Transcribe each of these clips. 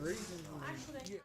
reason. Actually,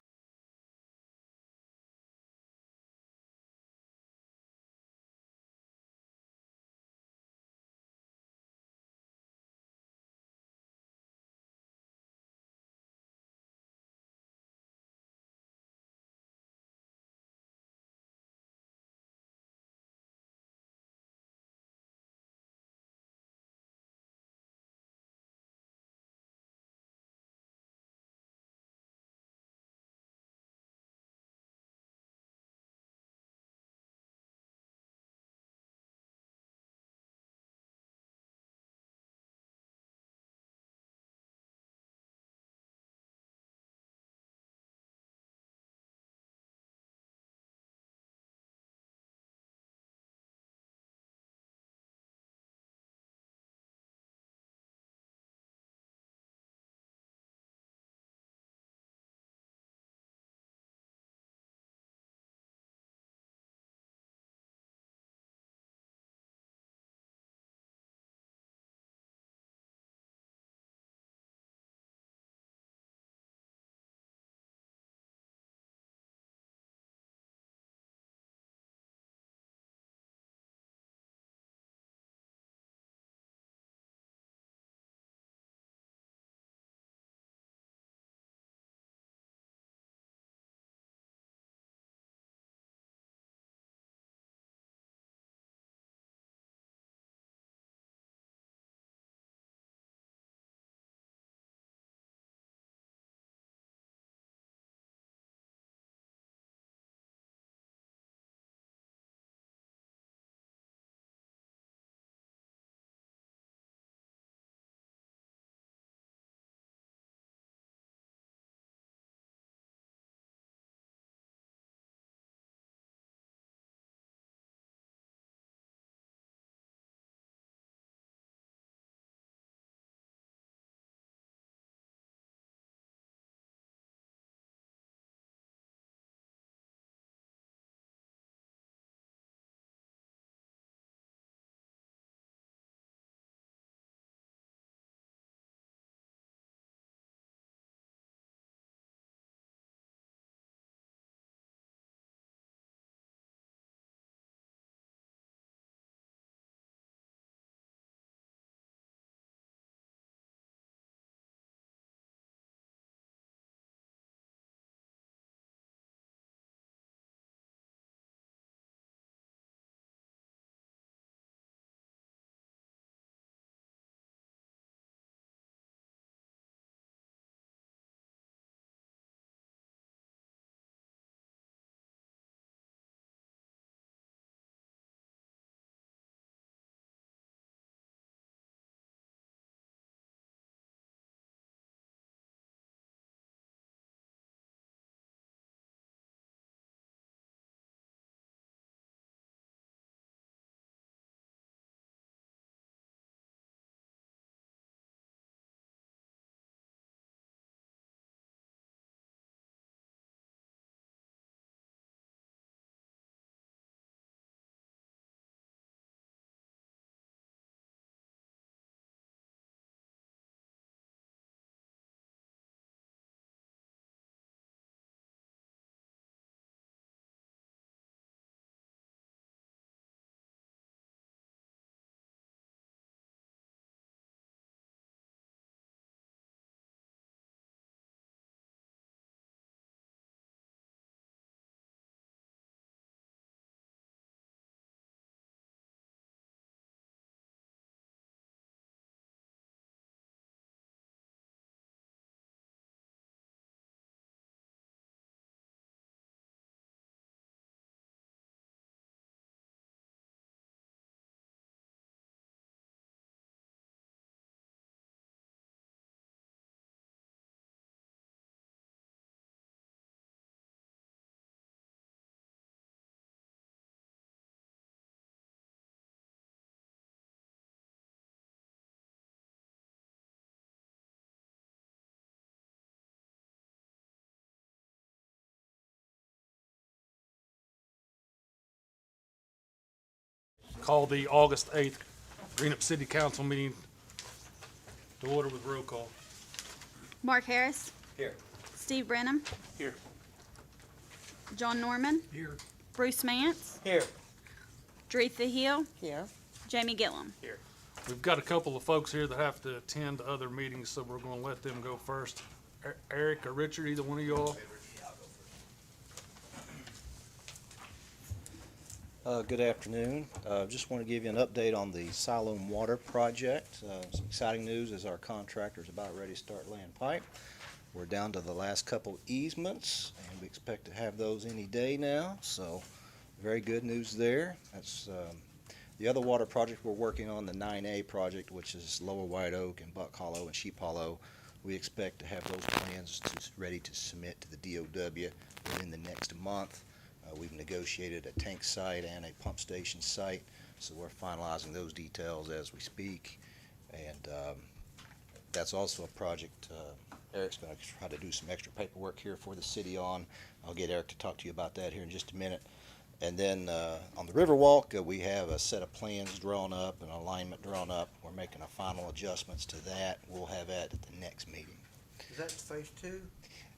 Call the August 8th Greenup City Council meeting to order with roll call. Mark Harris, Here. Steve Brenham, Here. John Norman, Here. Bruce Mance, Here. Dretha Hill, Here. Jamie Gillum. Here. We've got a couple of folks here that have to attend other meetings, so we're gonna let them go first. Eric or Richard, either one of y'all? Good afternoon. Just want to give you an update on the Siloam Water Project. Some exciting news is our contractor's about ready to start laying pipe. We're down to the last couple easements, and we expect to have those any day now, so very good news there. That's the other water project we're working on, the 9A project, which is Lower White Oak and Buck Hollow and Sheep Hollow. We expect to have those plans ready to submit to the DOW within the next month. We've negotiated a tank site and a pump station site, so we're finalizing those details as we speak. And that's also a project Eric's going to try to do some extra paperwork here for the city on. I'll get Eric to talk to you about that here in just a minute. And then on the Riverwalk, we have a set of plans drawn up and alignment drawn up. We're making a final adjustments to that. We'll have that at the next meeting. Is that phase 2?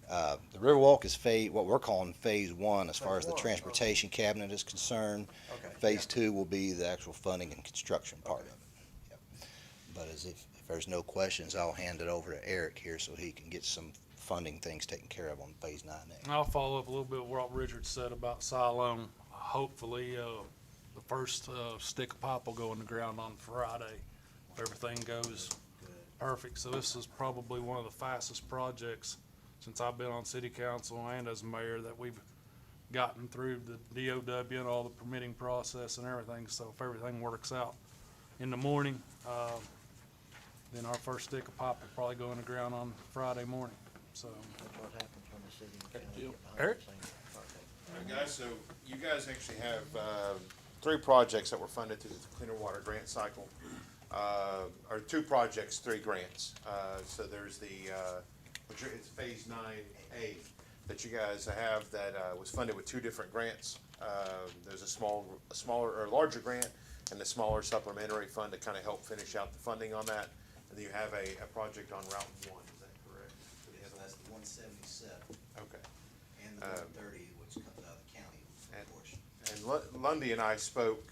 The Riverwalk is what we're calling phase 1 as far as the Phase 1, transportation cabinet is concerned. Okay. Phase 2 will be the actual funding and construction part of it. Yep. But if there's no questions, I'll hand it over to Eric here so he can get some funding things taken care of on phase 9A. I'll follow up a little bit what Richard said about Siloam. Hopefully, the first stick of pipe will go in the ground on Friday. If everything goes perfect. So this is probably one of the fastest projects since I've been on city council and as mayor that we've gotten through the DOW and all the permitting process and everything. So if everything works out in the morning, then our first stick of pipe will probably go in the ground on Friday morning. So, That's what happens when the city and county deal. get behind Eric? the scenes. All right, guys, so you guys actually have 3 projects that were funded through the Cleaner Water Grant Cycle, or 2 projects, 3 grants. So there's it's phase 9A that you guys have that was funded with 2 different grants. There's a smaller or larger grant and a smaller supplementary fund to kind of help finish out the funding on that. And then you have a project on Route 1, is that correct? Yes, that's the 177 Okay. and the 130, which comes out of the county portion. And Lundy and I spoke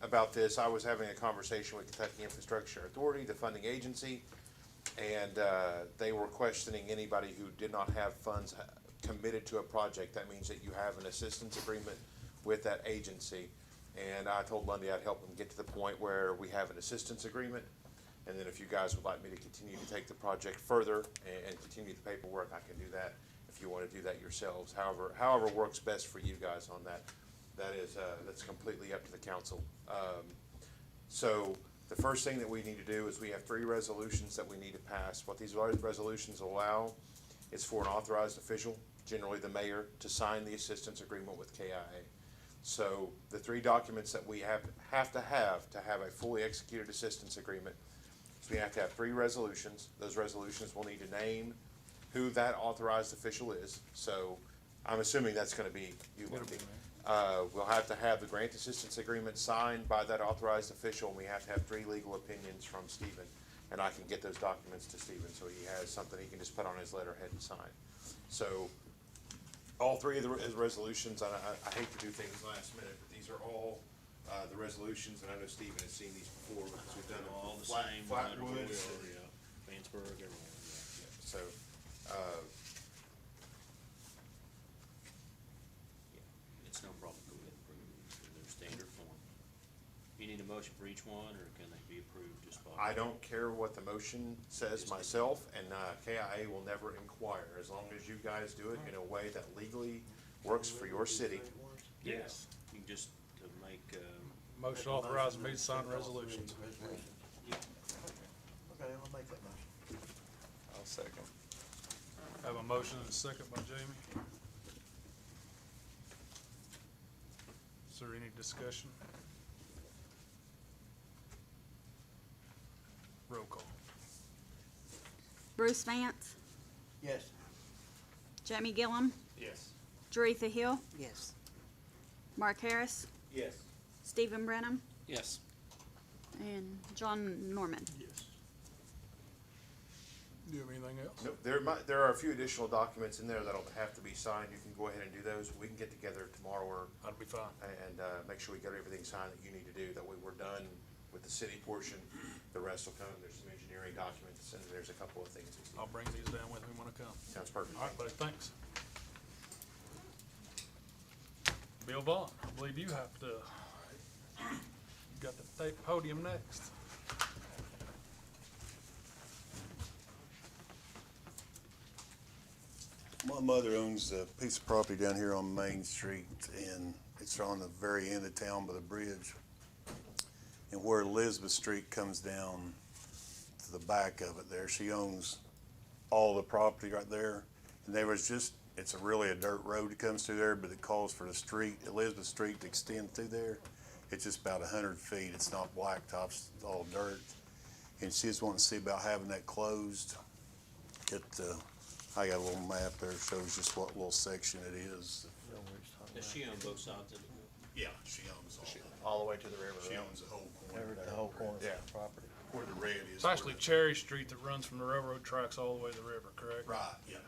about this. I was having a conversation with Kentucky Infrastructure Authority, the funding agency, and they were questioning anybody who did not have funds committed to a project. That means that you have an assistance agreement with that agency. And I told Lundy I'd help them get to the point where we have an assistance agreement. And then if you guys would like me to continue to take the project further and continue the paperwork, I can do that if you want to do that yourselves. However works best for you guys on that. That's completely up to the council. So the first thing that we need to do is we have 3 resolutions that we need to pass. What these resolutions allow is for an authorized official, generally the mayor, to sign the assistance agreement with KIA. So the 3 documents that we have to have a fully executed assistance agreement. So we have to have 3 resolutions. Those resolutions will need to name who that authorized official is. So I'm assuming that's going to be you, Lindy. We'll have to have the grant assistance agreement signed by that authorized official, and we have to have 3 legal opinions from Stephen. And I can get those documents to Stephen so he has something he can just put on his letterhead and sign. So all 3 of the resolutions, and I hate to do things last minute, but these are all the resolutions, and I know Stephen has seen these before because we've done them All the flat, same, Flatwoods. Vansburg, everyone, So, it's no problem, go ahead and approve them in their standard form. You need a motion for each one, or can they be approved just by? I don't care what the motion says myself, and KIA will never inquire, as long as you guys do it in a way that legally works for your city. Yes. You can just to make, motion authorizing me to sign resolutions. Okay, I'll make that motion. I'll second. Have a motion and a second by Jamie. Is there any discussion? Roll call. Bruce Mance, Yes. Jamie Gillum, Yes. Dretha Hill, Yes. Mark Harris, Yes. Stephen Brenham, yes, and John Norman. Yes. Do you have anything else? Nope, there are a few additional documents in there that'll have to be signed. You can go ahead and do those. We can get together tomorrow That'd be fine. and make sure we get everything signed that you need to do. That way we're done with the city portion. The rest will come. There's some engineering documents and there's a couple of things. that I'll bring these down with me when I come. Sounds perfect. All right, buddy, thanks. Bill Vaughn, I believe you have to, you got to take the podium next. My mother owns a piece of property down here on Main Street, and it's on the very end of town by the bridge. And where Elizabeth Street comes down to the back of it there, she owns all the property right there. And there was just, it's really a dirt road that comes through there, but it calls for the street, Elizabeth Street, to extend through there. It's just about 100 feet. It's not blacktop, it's all dirt. And she just wanted to see about having that closed. I got a little map there, shows just what little section it is. Does she own both sides of it? Yeah, she owns All the way to the river. She owns the whole corner The there. whole corner of Yeah. the property. Where the red is. It's actually Cherry Street that runs from the railroad tracks all the way to the river, correct? Right, yeah.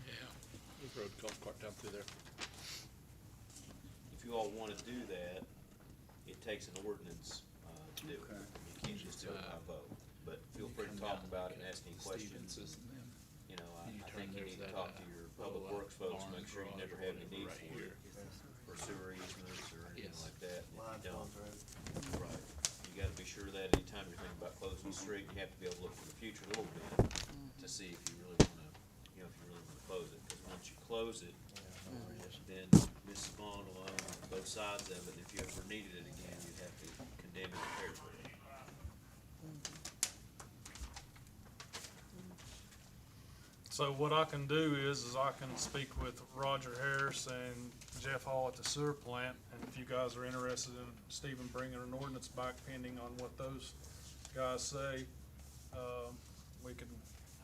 Yeah. We've rode golf cart down through there. If you all wanna do that, it takes an ordinance, to do it. You can't just do it by vote, but feel free to talk about it and ask any questions. You know, I think you need to talk to your public works folks, make sure you never have any need for it, for sewer easements or anything like that. And Line if you phones don't, road. right, you gotta be sure of that anytime you're thinking about closing the street, you have to be able to look for the future a little bit to see if you really wanna, you know, if you really wanna close it. Cause once you close it, then Mrs. Vaughn will own both sides of it. If you ever needed it again, you'd have to condemn it and pay for it. So what I can do is I can speak with Roger Harris and Jeff Hall at the sewer plant, and if you guys are interested in Stephen bringing an ordinance back pending on what those guys say, we can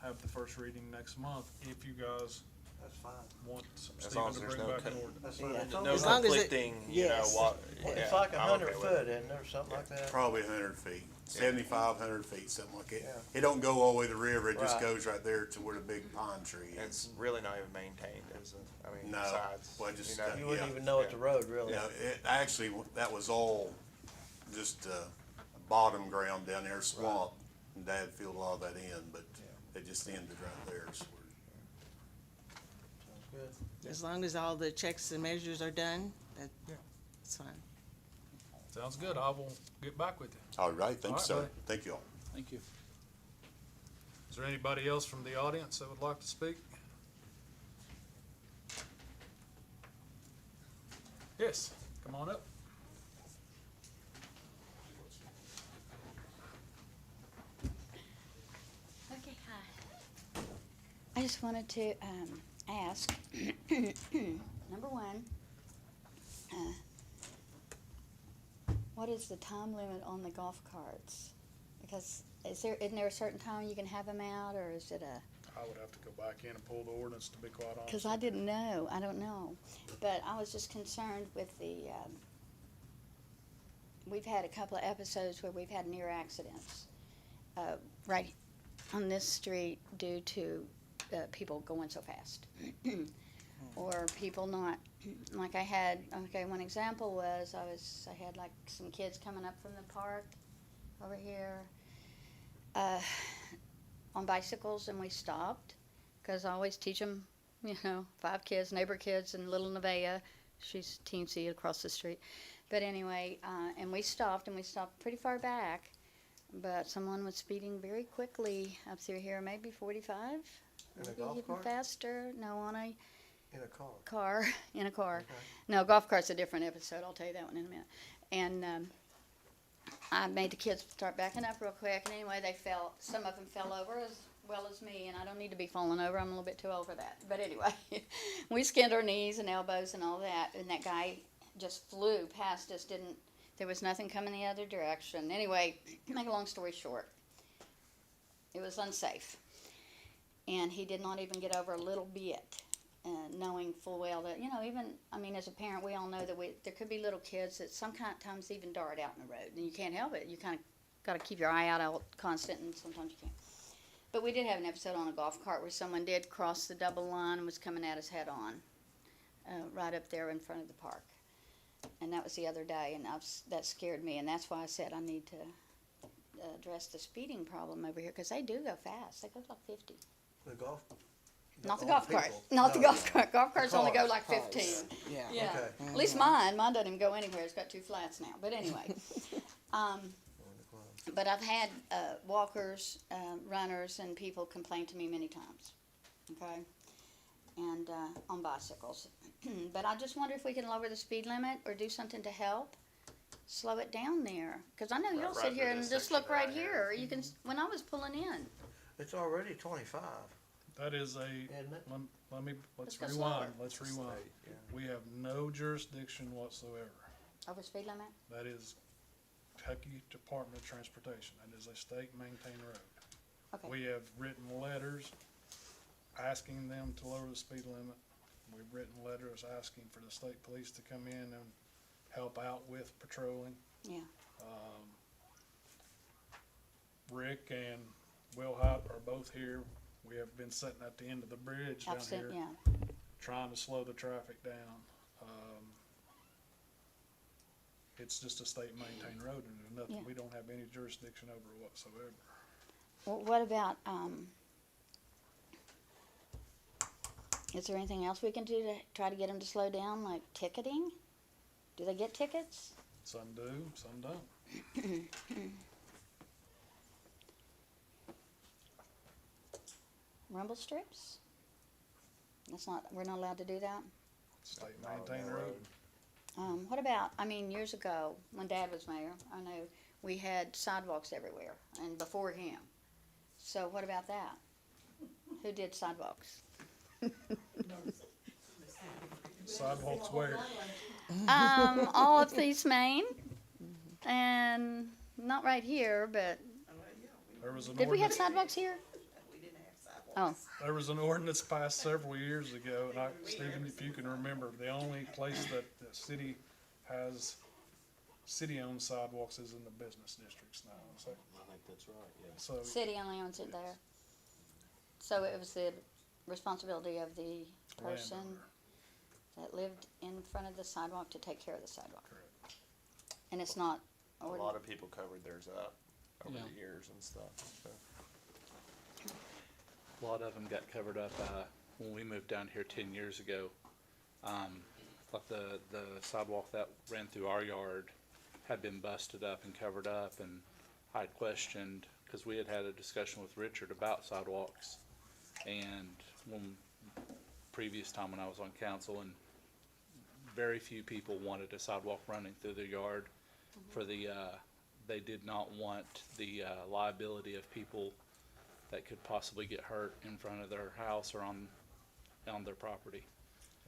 have the first reading next month, if you guys That's fine. want As long Stephen as to there's bring no back an con- ordinance. That's fine. Yeah. As No long as- long as it- conflicting, you know, yes. what, Well, yeah, it's like I'm 100 okay with foot, it. isn't there, something like that? Probably 100 feet, 75, 100 feet, something like it. Yeah. It don't go all the way to the river, it just Right. goes right there to where the big pine tree And is. it's really not even maintained, is it? I mean, No. besides, Well, just you know, got- You wouldn't Yeah. even know it's a road, really. Yeah, it, actually, that was all just, bottom ground down there, swamp. And Dad filled a lot of that in, but it just ended right there, so we're. Sounds good. As long as all the checks and measures are done, that's fine. Sounds good, I will get back with you. All right, thank All you, right, sir. buddy. Thank you all. Thank you. Is there anybody else from the audience that would like to speak? Yes, come on up. Okay, hi. I just wanted to ask, number one, what is the time limit on the golf carts? Because isn't there a certain time you can have them out, or is it a? I would have to go back in and pull the ordinance, to be quite honest. Because I didn't know, I don't know. But I was just concerned with the, we've had a couple of episodes where we've had near accidents, right on this street due to, people going so fast. Or people not, like I had, okay, one example was, I had like some kids coming up from the park over here, on bicycles, and we stopped, because I always teach them, 5 kids, neighbor kids, and little Nevaeh, she's teensy across the street. But anyway, and we stopped pretty far back, but someone was speeding very quickly up through here, maybe 45, In a maybe golf even cart? faster. No, on a In a car. in a car. Okay. No, golf cart's a different episode. I'll tell you that one in a minute. And I made the kids start backing up real quick. And anyway, some of them fell over as well as me. And I don't need to be falling over. I'm a little bit too old for that. But anyway, we skinned our knees and elbows and all that. And that guy just flew past us. There was nothing coming the other direction. Anyway, make a long story short, it was unsafe. And he did not even get over a little bit. Knowing full well that, as a parent, we all know that there could be little kids that sometimes even dart out in the road, and you can't help it. You kind of gotta keep your eye out constant, and sometimes you can't. But we did have an episode on a golf cart where someone did cross the double line and was coming at us head on, right up there in front of the park. And that was the other day, and that scared me, and that's why I said I need to address the speeding problem over here, because they do go fast. They go like 50. The golf. Not the all golf cart. people. Not the No, golf cart. Golf carts only go cars. like 15. Yeah. Yeah. Okay. At least mine doesn't even go anywhere. It's got 2 flats now. But anyway. But I've had walkers, runners, and people complain to me many times. Okay? And on bicycles. But I just wonder if we can lower the speed limit or do something to help slow it down there. Because I know you'll right sit here through and this just section look right right here. You can, when I was pulling in. It's already 25, That is isn't it? let's Let's go rewind, slower. let's rewind. We have no jurisdiction whatsoever. Over speed limit? That is Kentucky Department of Transportation. That is a state maintained road. Okay. We have written letters asking them to lower the speed limit. We've written letters asking for the state police to come in and help out with patrolling. Yeah. Rick and Will Hop are both here. We have been sitting at the end of the bridge down I've seen, here, yeah. trying to slow the traffic down. It's just a state maintained road, and there's nothing, Yeah. we don't have any jurisdiction over whatsoever. Well, what about, is there anything else we can do to try to get them to slow down, like ticketing? Do they get tickets? Some do, some don't. Rumble strips? We're not allowed to do that? State maintained road. What about, I mean, years ago, when Dad was mayor, I know we had sidewalks everywhere, and before him. So what about that? Who did sidewalks? Sidewalks where? All of East Main, and not right here, but, There was an did we have ordinance, sidewalks here? Oh, there was an ordinance passed several years ago, and Stephen, if you can remember, the only place that the city has city-owned sidewalks is in the business districts now. So, I think that's right, yeah. so city only owns it there. So it was the responsibility of the person that lived in front of the sidewalk to take care of the sidewalk. Correct. And it's not, A lot of people covered theirs up over Yeah. the years and stuff, so. A lot of them got covered up, when we moved down here 10 years ago. Like the sidewalk that ran through our yard had been busted up and covered up, and I questioned, cause we had a discussion with Richard about sidewalks. And previous time when I was on council, and very few people wanted a sidewalk running through their yard for they did not want the liability of people that could possibly get hurt in front of their house or on their property.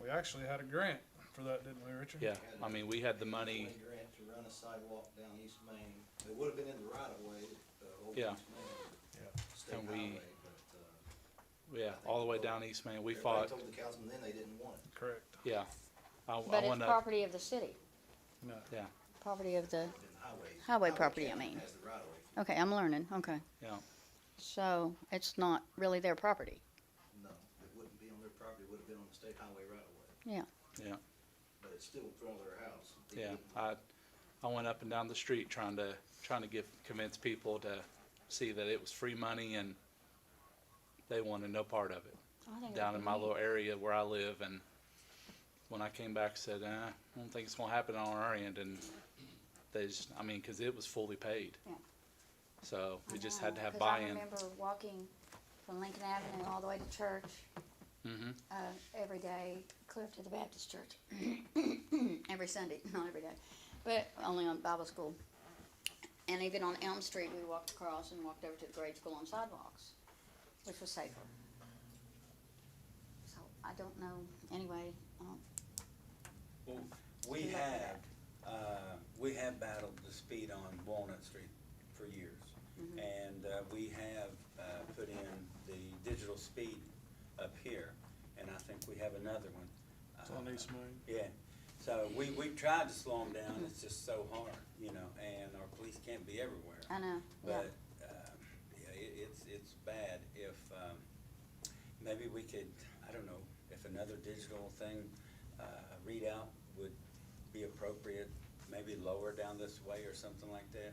we actually had a grant for that, didn't we, Richard? Yeah, I mean, we had the money, Grant to run a sidewalk down East Main. It would have been in the right of way, over Yeah. East Main. Yeah. State And we- highway, but, yeah, all the way down East Main. We everybody fought, told the councilman then they didn't want it. Correct. yeah. I but it's went up, property of the city, No. yeah, property of the, Then Highway property, I county mean. has the right of way. okay, I'm learning, okay. yeah. So it's not really their property, No, it wouldn't be on their property, it would have been on the state highway right of way, yeah. Yeah, but it's still in front of their house. They yeah. didn't- I went up and down the street trying to convince people to see that it was free money, and they wanted no part of it. I think Down that'd in be my neat. little area where I live, and when I came back, said, I don't think it's gonna happen on our end, and they just, I mean, cause it was fully paid. Yeah. So I we just know, had to have 'cause I buy-in. remember walking from Lincoln Avenue all the way to church, Mm-hmm, every day, clear up to the Baptist church, every Sunday, not every day, but only on Bible school. And even on Elm Street, we walked across and walked over to the grade school on sidewalks, which was safer. So I don't know, anyway, Well, we have battled the speed on Walnut Street for years. And we have put in the digital speed up here, and I think we have another one. It's on East Main. Yeah, So we've tried to slow them down, it's just so hard, you know, and our police can't be everywhere. I know, yeah. But, yeah, it's bad. If, maybe we could, I don't know, if another digital thing, readout would be appropriate, maybe lower down this way or something like that.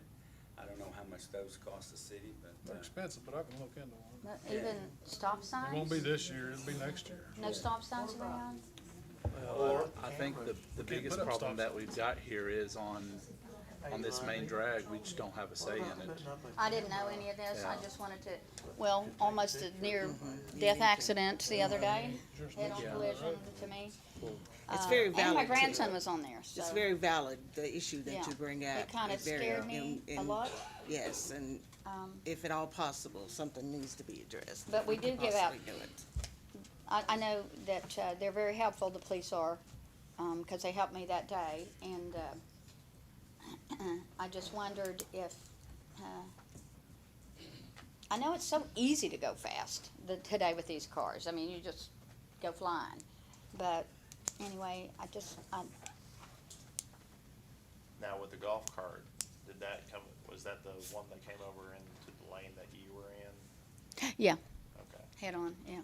I don't know how much those cost the city, but. They're expensive, but I can look into one. Not even stop signs? It won't be this year, it'll be next year. No stop signs around? Well, I think the can't biggest put up problem stop that we've got here is on this main drag, we just don't have a say in it. I didn't know any of this, I Yeah. just wanted to, well, almost a near death accident the other day, head-on Yeah. collision to me. It's very And my valid, too. grandson was on there, so. It's very valid, the issue Yeah. that you bring up. It kind of is very, scared me a and- lot, Yes, and if at all possible, something needs to be addressed. but we do give out, Possibly do it. I know that, they're very helpful, the police are, 'cause they helped me that day, and, I just wondered if, I know it's so easy to go fast today with these cars. I mean, you just go flying. But anyway, Now with the golf cart, did that come, was that the one that came over into the lane that you were in? yeah, Okay. head on, yeah.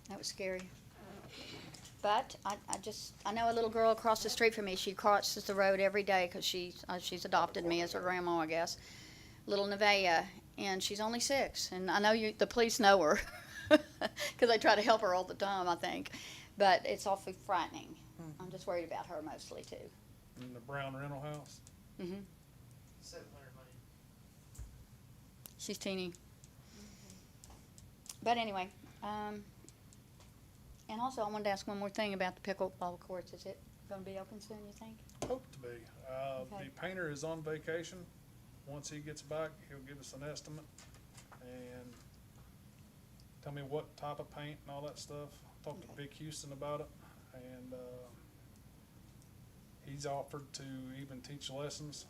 That was scary. But I know a little girl across the street from me. She crosses the road every day because she's adopted me as her grandma, I guess. Little Nevaeh, and she's only 6. And I know the police know her because they try to help her all the time, I think. But it's awfully frightening. I'm just worried about her mostly too. In the brown rental house. Mm-hmm. She's teeny. But anyway, and also I wanted to ask one more thing about the pickleball courts. Is it going to be open soon, you think? Hope to be. Okay. The painter is on vacation. Once he gets back, he'll give us an estimate and tell me what type of paint and all that stuff. Talked to Vic Houston about it, and he's offered to even teach lessons.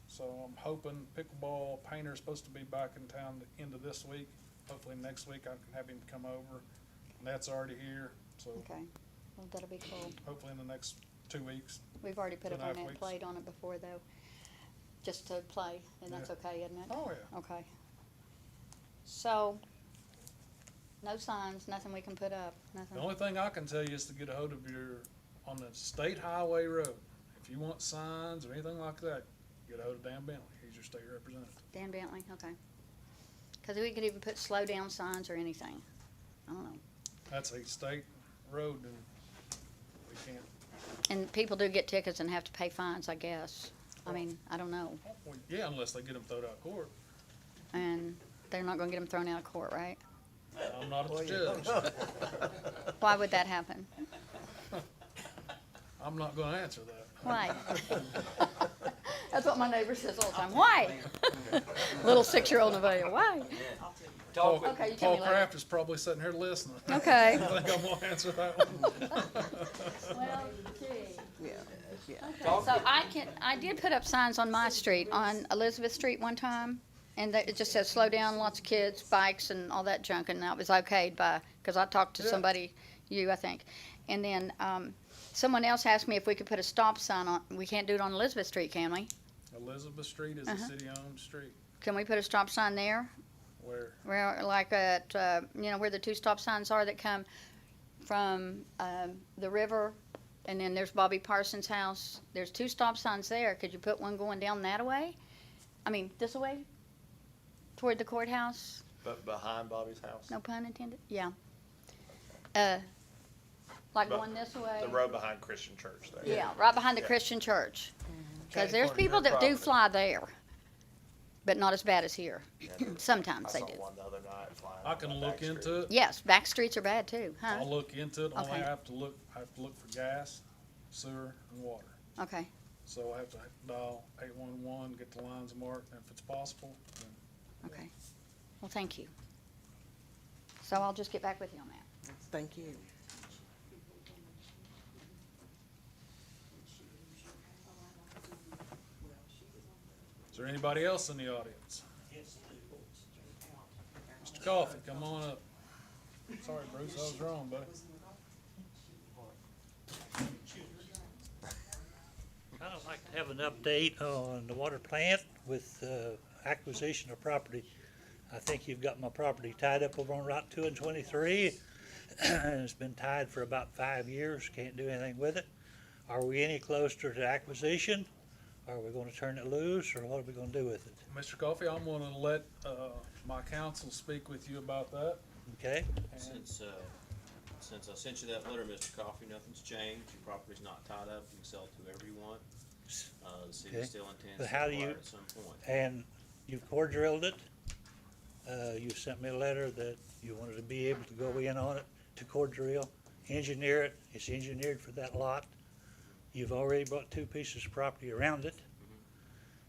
So I'm hoping pickleball painter is supposed to be back in town the end of this week. Hopefully next week I can have him come over. And that's already here, so Okay. Well, that'll be cool. hopefully in the next 2 weeks. We've already put it on 2.5 there and weeks. played on it before, though, just to play, and that's Yeah. okay, isn't it? Oh, yeah. Okay. So, no signs, nothing we can put up, nothing? The only thing I can tell you is to get a hold of on the state highway road. If you want signs or anything like that, get a hold of Dan Bentley. He's your state representative. Dan Bentley, okay. Because we could even put slow down signs or anything. I don't know. That's a state road and we can't, And people do get tickets and have to pay fines, I guess. I mean, I don't know. well, yeah, unless they get them thrown out of court. And they're not gonna get them thrown out of court, right? I'm not Well, a you judge. don't know. Why would that happen? I'm not gonna answer that. Why? That's what my neighbor says all the time. Why? Little 6-year-old Nevaeh, why? Paul, Okay, you tell Paul me later. Kraft is probably sitting here listening. Okay. I think I'm gonna answer that one. Well, gee. Yeah, yeah. Okay, so I did put up signs on my street, on Elizabeth Street one time, and it just says slow down, lots of kids, bikes and all that junk, and that was okayed because I talked to Yeah. somebody, I think. And then, someone else asked me if we could put a stop sign on, we can't do it on Elizabeth Street, can we? Elizabeth Street is a Uh-huh. city-owned street. Can we put a stop sign there? Where, Like at, where the 2 stop signs are that come from, the river, and then there's Bobby Parsons' house. There's 2 stop signs there. Could you put one going down that way? I mean, this way? Toward the courthouse? But behind Bobby's house? No pun intended? Yeah. Like But going this way? The road behind Christian Church there. Yeah, right behind the Yeah. Christian church. Because Okay. there's people that do fly there, but not as bad as here. Yeah, I Sometimes they saw do. one the other night flying. I on can the look back street. into it. Yes, back streets are bad too, huh? I'll look into it, only Okay. I have to look for gas, sewer, and water. Okay, So I have to dial 811, get the lines marked, and if it's possible, then okay. Well, thank you. So I'll just get back with you on that. Thank you. is there anybody else in the audience? Mr. Coffey, come on up. Sorry, Bruce, I was wrong, buddy. I'd like to have an update on the water plant with acquisition of property. I think you've got my property tied up over on Route 2 and 23. And it's been tied for about 5 years, can't do anything with it. Are we any closer to acquisition? Are we gonna turn it loose, or what are we gonna do with it? Mr. Coffey, I'm gonna let, my counsel speak with you about that. Okay? Since I sent you that letter, Mr. Coffey, nothing's changed. Your property's not tied up. You can sell it to whoever you want. The city Okay. still intends But to how do acquire you- it at some point. And you've core drilled it. You sent me a letter that you wanted to be able to go in on it to core drill, engineer it. It's engineered for that lot. You've already bought 2 pieces of property around it.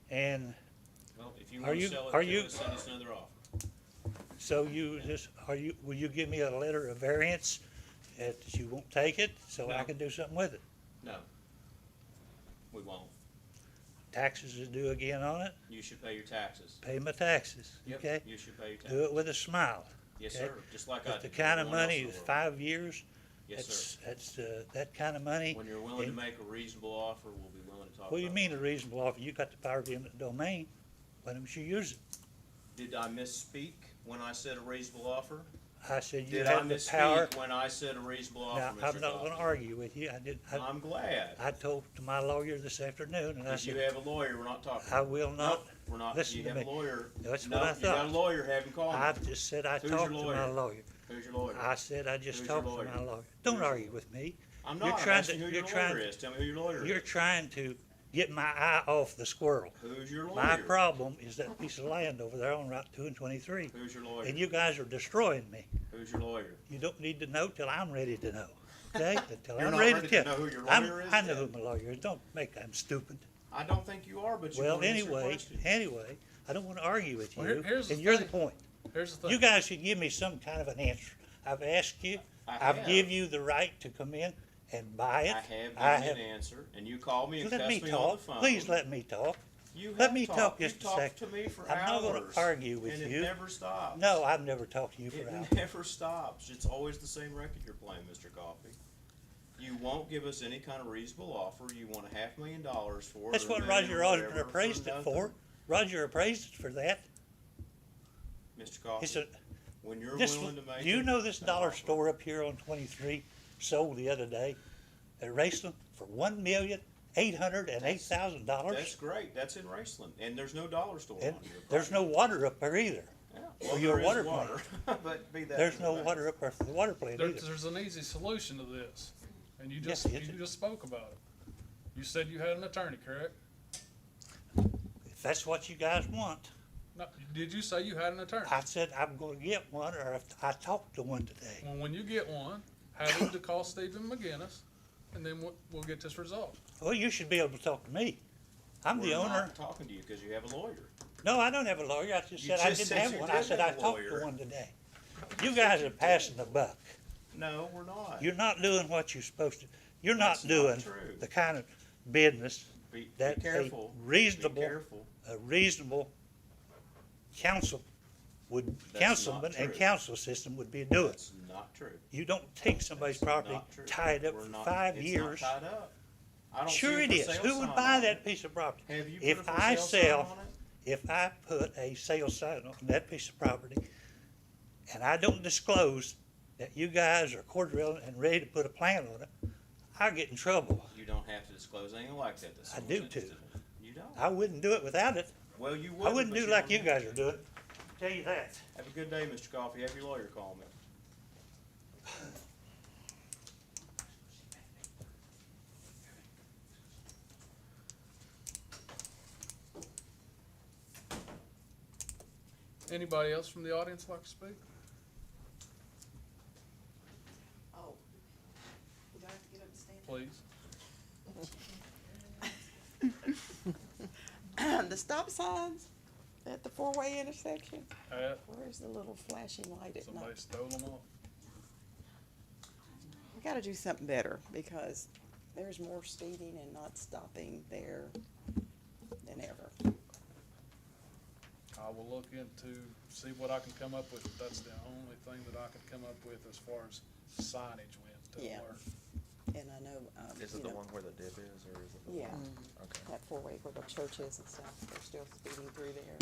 And Well, if you Are want to you- sell it are to you- us, send us another offer. so will you give me a letter of variance that you won't take it so I No. can do something with it? No. We won't. Taxes is due again on it, You should pay your taxes. pay my taxes, okay? You should pay your taxes. Do it with a smile. Yes, okay? sir. Just like I But the did. kind of Everyone else money in the is world. 5 years, Yes, sir. that's, that kind of money. When you're willing to and- make a reasonable offer, we'll be willing to talk about it. What do you mean a reasonable offer? You got the power of eminent domain. Why don't you use it? Did I misspeak when I said a reasonable offer? I said you Did I have the power. misspeak when I said a reasonable offer, Now, Mr. I'm not gonna Coffey? argue with you. I'm glad. I told to my lawyer this afternoon and I If you said, have a lawyer, we're not talking. I will not. Nope, we're not. Listen You to have a me. lawyer. That's No, what I you got a thought. lawyer, have him call me. I just said I Who's your talked to my lawyer? lawyer. Who's your lawyer? I said I just Who's your talked to lawyer? my lawyer. Don't Who's your argue lawyer? with me. I'm You're not. I'm trying asking to- who you're your trying lawyer to- is. Tell me who your lawyer You're is. trying to get my eye off the squirrel. Who's your My lawyer? problem is that piece of land over there on Route 2 and 23. Who's your lawyer? And you guys are destroying me. Who's your lawyer? You don't need to know till I'm ready to know. Okay? Until You're I'm not ready ready to to tell. know who your I'm- lawyer is I know then? who my lawyer is. Don't make I'm stupid. I don't think you are, but you Well, won't answer the anyway, question. I don't want to argue with Well, you. here's the And you're the thing. point. Here's the thing. You guys should give me some kind of an answer. I've asked you. I I've have. give you the right to come in and buy it. I have given you an answer, and you called me and Let cussed me me on the talk. phone. Please let me talk. You let have me talked. talk just You've a talked second. to me for I'm not hours, gonna argue with and you. it never stops. No, I've never talked to you for hours. It never stops. It's always the same record you're playing, Mr. Coffey. You won't give us any kind of reasonable offer. You want $500,000 for it. That's or what $1 million Roger or Osborne whatever appraised it for. nothing. Roger appraised it for that. Mr. Coffey, It's a, when you're this, willing to make do you it, know this an dollar offer. store up here on 23 sold the other day at Raceland for $1,808,000? That's great. That's in Raceland, and there's no dollar store And on your there's no water up there either. Yeah. for Well, your there is water water, but be that There's as it no may. water up there for the water plant either. There's an easy solution to this, and you Yes, just, is you it? just spoke about it. You said you had an attorney, correct? If that's what you guys want, No, did you say you had an attorney? I said I'm gonna get one, or if I talked to one today. Well, when you get one, have him to call Stephen McGinnis, and then we'll get this resolved. Well, you should be able to talk to me. I'm the We're owner. not talking to you because you have a lawyer. No, I don't have a lawyer. I just You said I just didn't said have you one. did I said I have a talked to lawyer. one today. You guys are passing the buck. No, we're not. You're not doing what you're supposed to. You're not That's not doing true. the kind of business Be that careful. a reasonable, Be careful. council would, That's councilman not and true. council system would be doing. That's not true. You don't take somebody's That's property, not true. tie it up We're for not- 5 it's years. not tied up. I don't Sure see it a is. for sale Who would sign buy on that it. piece of property? Have you If put a for I sale sign sell, on it? if I put a sale sign on that piece of property, and I don't disclose that you guys are core drilling and ready to put a plan on it, I get in trouble. You don't have to disclose anything like that. That's I so do sensitive. too. You don't. I wouldn't do it without it. Well, you would. I wouldn't do like you guys are doing. Tell you that. Have a good day, Mr. Coffey. Have your lawyer call me. Anybody else from the audience like to speak? Oh. Do I have to get up and stand? Please. The stop signs at the four-way intersection, where's the little flashing light at Somebody night? stole them off. We gotta do something better, because there's more speeding and not stopping there than ever. I will look into, see what I can come up with. That's the only thing that I can come up with as far as signage went. Doesn't Yeah. work. and I know, Is you it the know, one where the dip is, or is it the Yeah. one? Okay. that 4-way where the church is and stuff, they're still speeding through there.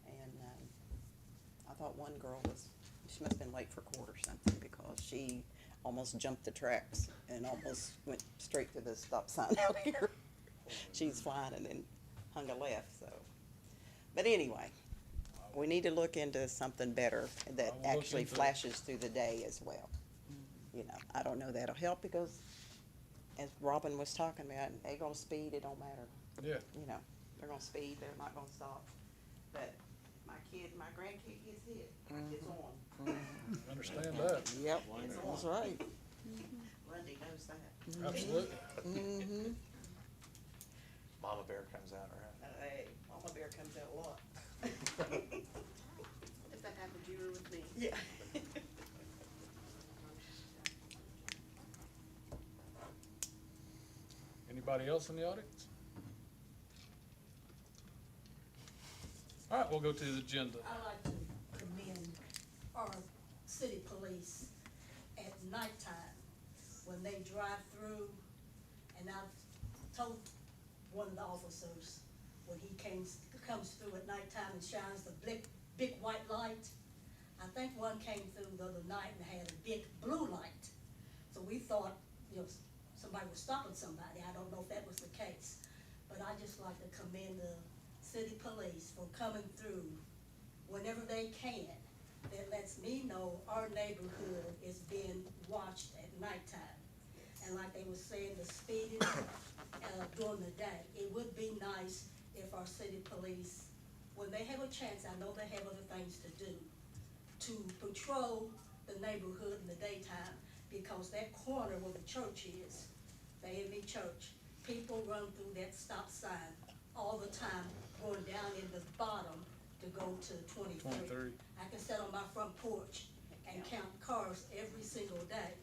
And, I thought one girl she must have been late for court or something because she almost jumped the tracks and almost went straight to the stop sign out here. She's flying and then hung a left, so. But anyway, we need to look into something better that I will look actually into it. flashes through the day as well. You know, I don't know that'll help because, as Robin was talking about, they gonna speed, it don't matter. Yeah. You know, they're gonna speed, they're not gonna stop. But my grandkid gets hit, it's on. Understand that. Yep, that's right. Lundy knows that. Absolutely. Mm-hmm. Mama Bear comes out, right? Hey, Mama Bear comes out a lot. If that happened to you or with me. Yeah. Anybody else in the audience? All right, we'll go to the agenda. I like to commend our city police at nighttime when they drive through, and I've told one of the officers when he comes through at nighttime and shines the big white light. I think one came through the other night and had a big blue light. So we thought, somebody was stopping somebody. I don't know if that was the case. But I just like to commend the city police for coming through whenever they can. That lets me know our neighborhood is being watched at nighttime. And like they were saying, the speeding during the day, it would be nice if our city police, when they have a chance, I know they have other things to do, to patrol the neighborhood in the daytime, because that corner where the church is, the AME church, people run through that stop sign all the time, going down in the bottom to go to 23. I can sit on my front porch and count cars every single day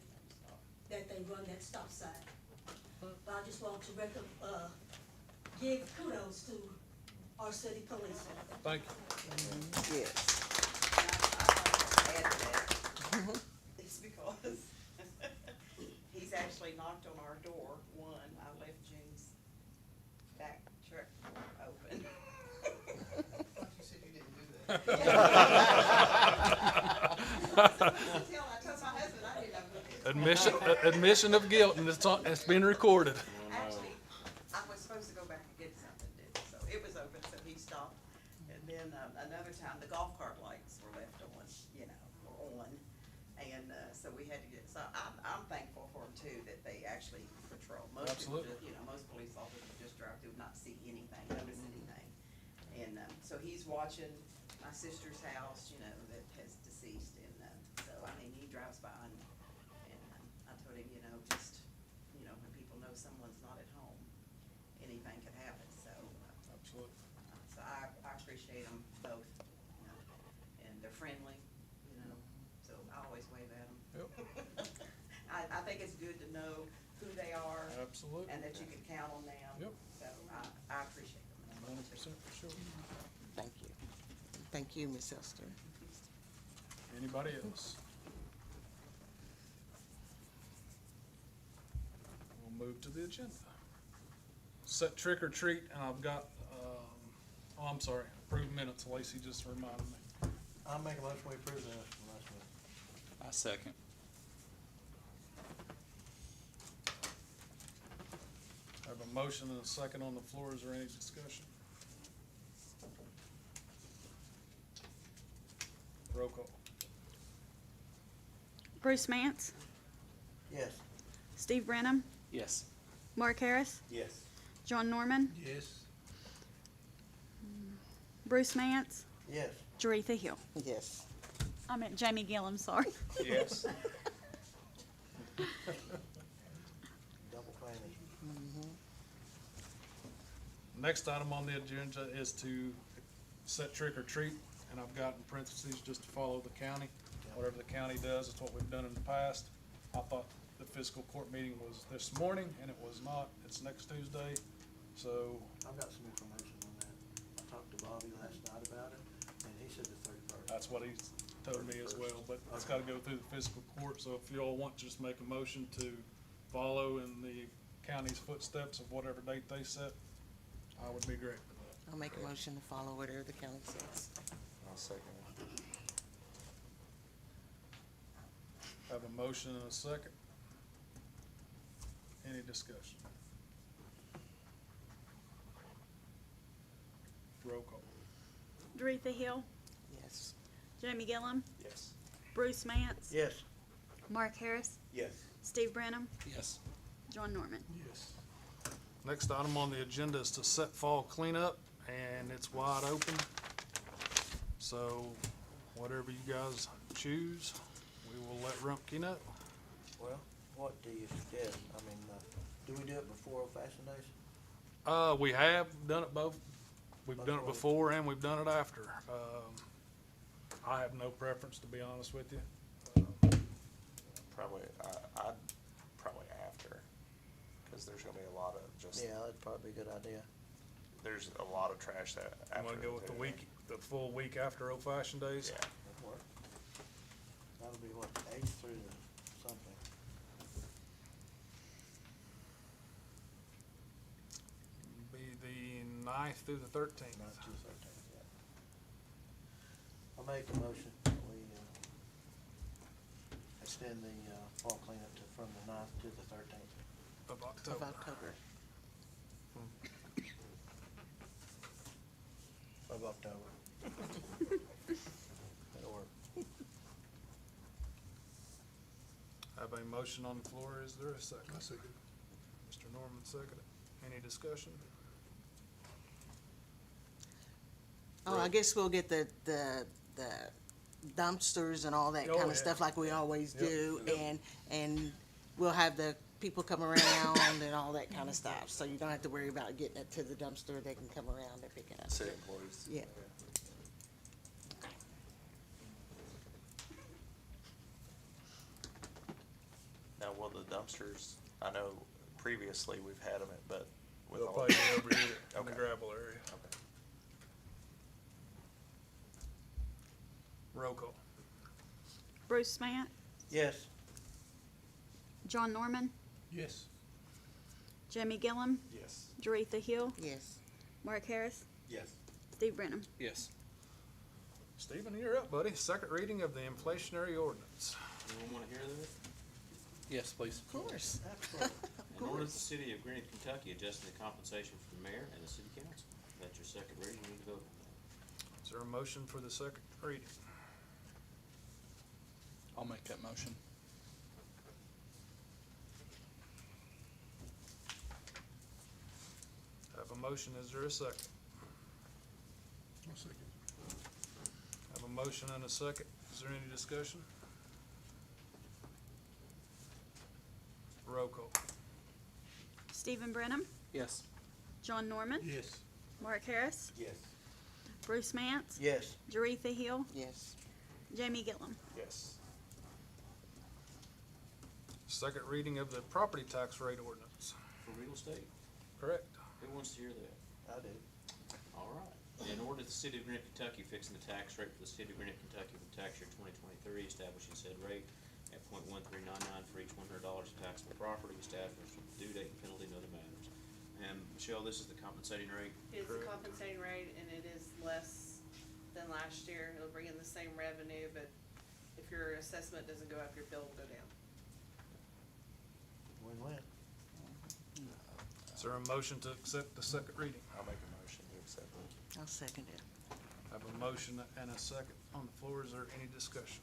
that they run that stop sign. But I just want to give kudos to our city police. Thank you. Yes. I want to add to that. It's because he's actually knocked on our door. One, I left June's back truck open. I thought you said you didn't do that. I told my husband I didn't open it. Admission of guilt, and it's being recorded. Actually, I was supposed to go back and get something, so it was open, so he stopped. And then, another time, the golf cart lights were left on, were on. And, so we had to get, so I'm thankful for them too, that they actually patrol. Most people Absolutely. just, most police officers just drive through, not see anything, notice anything. And, so he's watching my sister's house, that has deceased, and, so, I mean, he drives by and I told him, just, when people know someone's not at home, anything could happen, so. Absolutely. So I appreciate them both, and they're friendly, so I always wave at them. Yep. I think it's good to know who they are. Absolutely. And that you can count on them. Yep. So I appreciate them. 100% for sure. Thank you. Thank you, Miss Esther. Anybody else? We'll move to the agenda. Set trick or treat, and I've got, I'm sorry, approved minutes. Lacey just reminded me. I'll make a motion we approve the minutes from last week. I second. I have a motion and a second on the floor. Is there any discussion? Roll call. Bruce Mance, Yes. Steve Brenham, Yes. Mark Harris, Yes. John Norman, Yes. Bruce Mance, Yes. Jaretha Hill. Yes. I meant Jamie Gillum, sorry. Yes. Double whammy. Next item on the agenda is to set trick or treat, and I've got in parentheses just to follow the county. Whatever the county does is what we've done in the past. I thought the fiscal court meeting was this morning, and it was not. It's next Tuesday, so I've got some information on that. I talked to Bobby last night about it, and he said the 31st. that's what he's told me as well. But it's gotta go through the fiscal court, so if you all want, just make a motion to follow in the county's footsteps of whatever date they set, I would be great with that. I'll make a motion to follow whatever the county says. I'll second it. Have a motion and a second. Any discussion? Roll call. Doretha Hill, Yes. Jamie Gillum, Yes. Bruce Mance, Yes. Mark Harris, Yes. Steve Brenham, Yes. John Norman. Yes. Next item on the agenda is to set fall cleanup, and it's wide open. So whatever you guys choose, we will let Rumpke know. Well, what do you suggest? I mean, do we do it before Old Fashioned Days? We have done it both. We've done it Both ways. before and we've done it after. I have no preference, to be honest with you. Probably, I'd probably after, cause there's gonna be a lot of just, Yeah, that'd probably be a good idea. there's a lot of trash that I'm after. gonna go with the too. week, the full week after Old Fashioned Days. Yeah, That'd work. That'll be what, 8th through the something. Be the 9th through the 13th. Not 2/13, yeah. I'll make a motion, that we, extend the, fall cleanup to, from the 9th to the 13th Of Of October. October. of October. That'll work. Have a motion on the floor. Is there a second? I second. Mr. Norman seconded. Any discussion? Oh, I guess we'll get the dumpsters and all that Oh, kind yeah. of stuff like we always Yep, do, yep. and we'll have the people come around and all that kind of stuff, so you don't have to worry about getting it to the dumpster, they can come around and pick it up. city employees. Yeah. Now, will the dumpsters, I know previously we've had them at, but with They'll all. probably be over here in the Okay. gravel area. Okay. Roll call. Bruce Mance, Yes. John Norman, Yes. Jamie Gillum, Yes. Doretha Hill, Yes. Mark Harris, Yes. Steve Brenham. Yes. Stephen, you're up, buddy. Second reading of the inflationary ordinance. Anyone wanna hear that? Yes, please. Of course. Absolutely. In order that the city of Greenup, Kentucky adjusting the compensation for the mayor and the city council. That's your second reading, you need to vote on that. Is there a motion for the second reading? I'll make that motion. Have a motion. Is there a second? I'll second. Have a motion and a second. Is there any discussion? Roll call. Stephen Brenham, Yes. John Norman, Yes. Mark Harris, Yes. Bruce Mance, Yes. Doretha Hill, Yes. Jamie Gillum. Yes. Second reading of the property tax rate ordinance. For real estate, Correct. who wants to hear that? I do. All right. In order that the city of Greenup, Kentucky fixing the tax rate for the city of Greenup, Kentucky for tax year 2023, establishing said rate at .1399 for each $100 of taxable property, establishing due date and penalty and other matters. And Michelle, this is the compensating rate. It's a compensating rate and it is less than last year. It'll bring in the same revenue, but if your assessment doesn't go up, your bill will go down. Win-win. Is there a motion to accept the second reading? I'll make a motion to accept it. I'll second it. Have a motion and a second on the floor. Is there any discussion?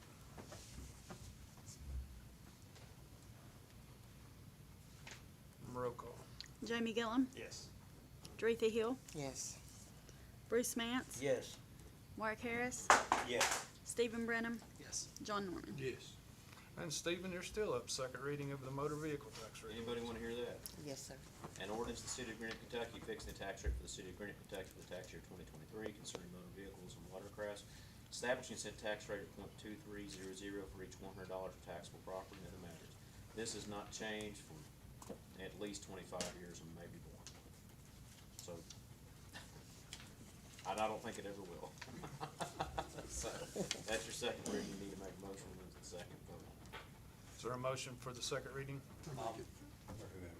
Roll call. Jamie Gillum, Yes. Doretha Hill, Yes. Bruce Mance, Yes. Mark Harris, Yes. Stephen Brenham, Yes. John Norman. Yes. And Stephen, you're still up. Second reading of the motor vehicle tax rate. Anybody wanna hear that? Yes, sir. An ordinance of the city of Greenup, Kentucky fixing the tax rate for the city of Greenup, Kentucky for the tax year 2023 concerning motor vehicles and watercrafts, establishing said tax rate at .2300 for each $100 of taxable property and other matters. This has not changed for at least 25 years and maybe more. So, I don't think it ever will. So, that's your second reading, you need to make a motion and a second vote. Is there a motion for the second reading? or whoever.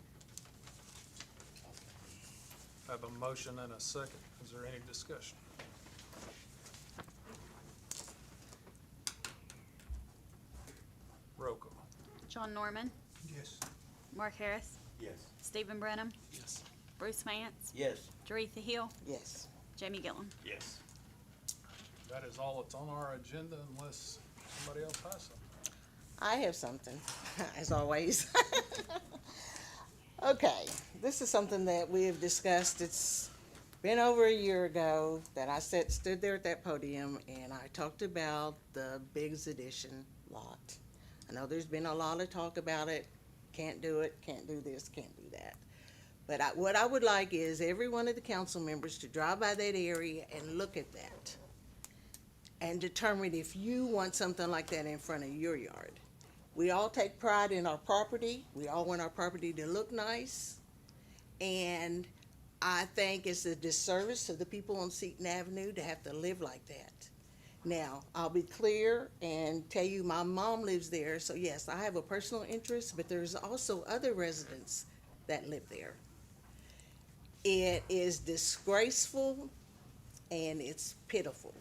I have a motion and a second. Is there any discussion? Roll call. John Norman, Yes. Mark Harris, Yes. Stephen Brenham, Yes. Bruce Mance, Yes. Teresa Hill, Yes. Jamie Gillen. Yes. That is all that's on our agenda unless somebody else has something. I have something, as always. Okay, this is something that we have discussed. It's been over a year ago that I stood there at that podium and I talked about the Biggs Edition lot. I know there's been a lot of talk about it. Can't do it, can't do this, can't do that. But what I would like is every one of the council members to drive by that area and look at that and determine if you want something like that in front of your yard. We all take pride in our property. We all want our property to look nice. And I think it's a disservice to the people on Seaton Avenue to have to live like that. Now, I'll be clear and tell you my mom lives there, so yes, I have a personal interest, but there's also other residents that live there. It is disgraceful and it's pitiful.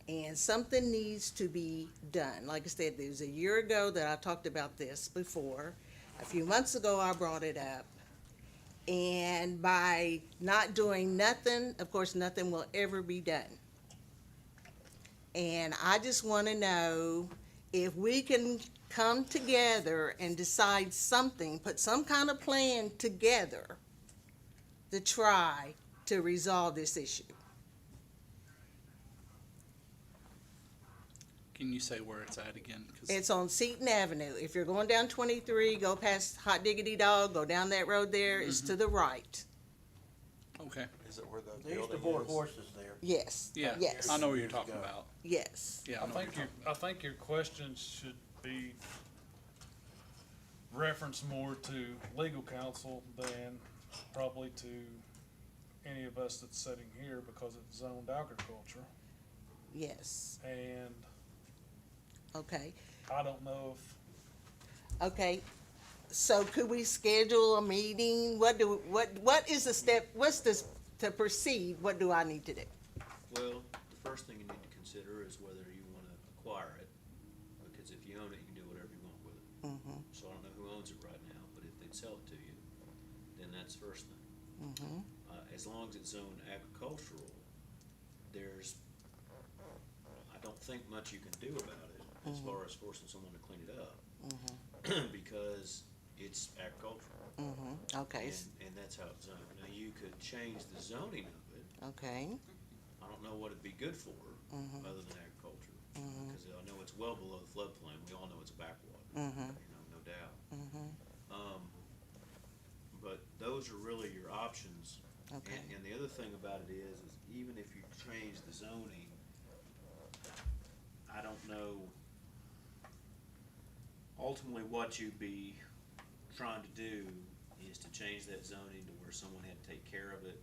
And something needs to be done. Like I said, there was a year ago that I talked about this before. A few months ago, I brought it up. And by not doing nothing, of course, nothing will ever be done. And I just want to know if we can come together and decide something, put some kind of plan together to try to resolve this issue. Can you say where it's at again? 'Cause It's on Seaton Avenue. If you're going down 23, go past Hot Diggity Dog, go down that road there, it's to the right. Okay, Is it where the They used to building board is? horses there. Yes. yeah, Yes. I know what you're Years talking ago. about. Yes. Yeah, I know what you're talking I think your questions should be referenced more to legal counsel than probably to any of us that's sitting here because it's zoned agriculture. Yes. And Okay. I don't know if, Okay. So could we schedule a meeting? What is the step, what's this, to proceed, what do I need to do? Well, the first thing you need to consider is whether you wanna acquire it, because if you own it, you can do whatever you want with it. Mm-hmm. So I don't know who owns it right now, but if they'd sell it to you, then that's the first thing. Mm-hmm. As long as it's zoned agricultural, there's, I don't think much you can do about it as far as forcing someone to clean it up. Because it's agricultural. Mm-hmm. Okay. And that's how it's zoned. Now, you could change the zoning of it. Okay. I don't know what it'd be good for, other than agriculture. Because I know it's well below the floodplain. We all know it's a backwater, no doubt. But those are really your options. Okay. And the other thing about it is even if you change the zoning, I don't know ultimately what you'd be trying to do is to change that zoning to where someone had to take care of it.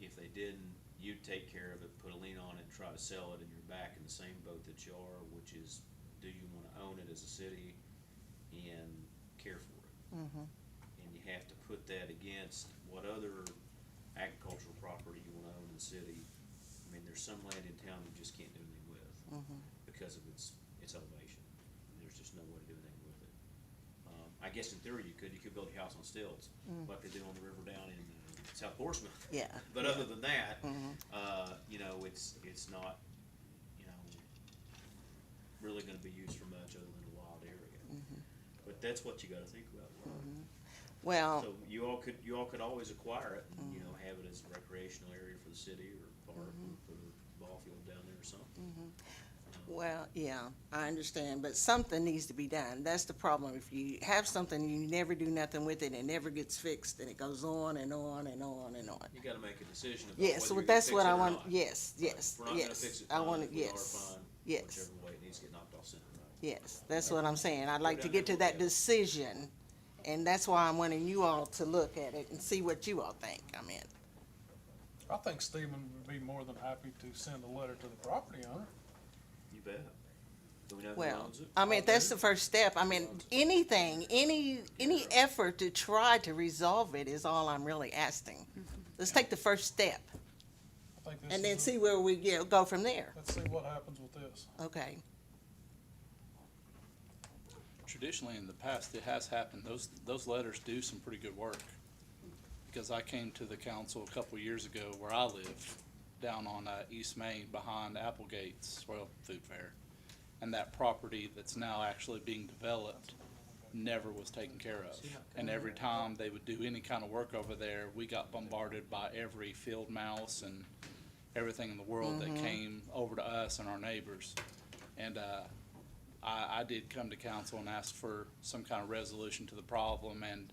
If they didn't, you'd take care of it, put a lien on it, and try to sell it, and you're back in the same boat that you are, which is, do you wanna own it as a city and care for it? And you have to put that against what other agricultural property you wanna own in the city. I mean, there's some land in town you just can't do anything with because of its elevation. There's just no way to do anything with it. I guess in theory you could build your house on stilts, like they do on the river down in South Portsmouth. Yeah. But other than that, you know, it's not, you know, really gonna be used for much other than a wild area. But that's what you gotta think about. Well, So you all could always acquire it and, you know, have it as a recreational area for the city or park or put a ball field down there or something. well, yeah, I understand, but something needs to be done. That's the problem. If you have something, you never do nothing with it, it never gets fixed, and it goes on and on and on and on. You gotta make a decision about Yes, whether well, you're gonna that's fix what it I or want, not. yes, If yes, we're not gonna yes. fix it, I fine. want If it, we are, yes, fine. yes, Whichever way it needs to get knocked off center, right? yes, that's what I'm saying. I'd like to down get to there and that look at it. decision, and that's why I'm wanting you all to look at it and see what you all think. I mean, I think Stephen would be more than happy to send a letter to the property owner. You bet. Do we know who Well, owns it? I mean, that's the first step. I mean, anything, any effort to try to resolve it is all I'm really asking. Let's take the first step I think this and then is see where we go from there. Let's see what happens with this. Okay. Traditionally, in the past, it has happened. Those letters do some pretty good work. Because I came to the council a couple years ago where I live, down on East Main behind Applegate's Royal Food Fair. And that property that's now actually being developed never was taken care of. And every time they would do any kind of work over there, we got bombarded by every field mouse and everything in the world that came over to us and our neighbors. And I did come to council and ask for some kind of resolution to the problem, and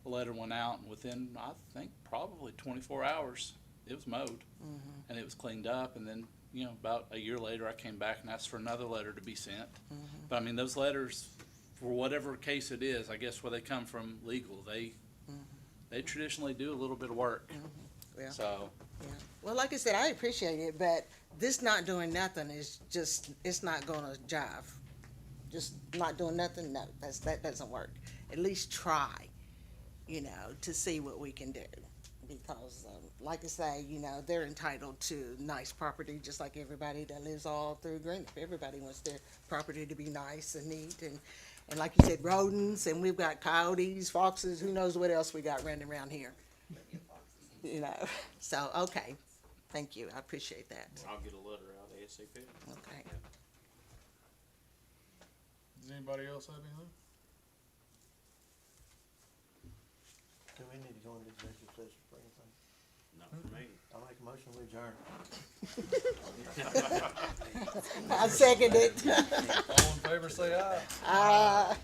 a letter went out, and within, I think, probably 24 hours, it was mowed. And it was cleaned up, and then, you know, about a year later, I came back and asked for another letter to be sent. But I mean, those letters, for whatever case it is, I guess where they come from legal, they traditionally do a little bit of work. Yeah. So, Yeah. Well, like I said, I appreciate it, but this not doing nothing is just, it's not gonna jive. Just not doing nothing, no, that doesn't work. At least try, you know, to see what we can do. Because, like I say, you know, they're entitled to nice property, just like everybody that lives all through Greenup. Everybody wants their property to be nice and neat, and like you said, rodents, and we've got coyotes, foxes, who knows what else we got running around here. You know, so, okay, thank you, I appreciate that. I'll get a letter out ASAP. Okay. Does anybody else have anything? Do we need to go into executive session for anything? Not for me. I'll make a motion, we adjourn. I second it. All in favor, say aye.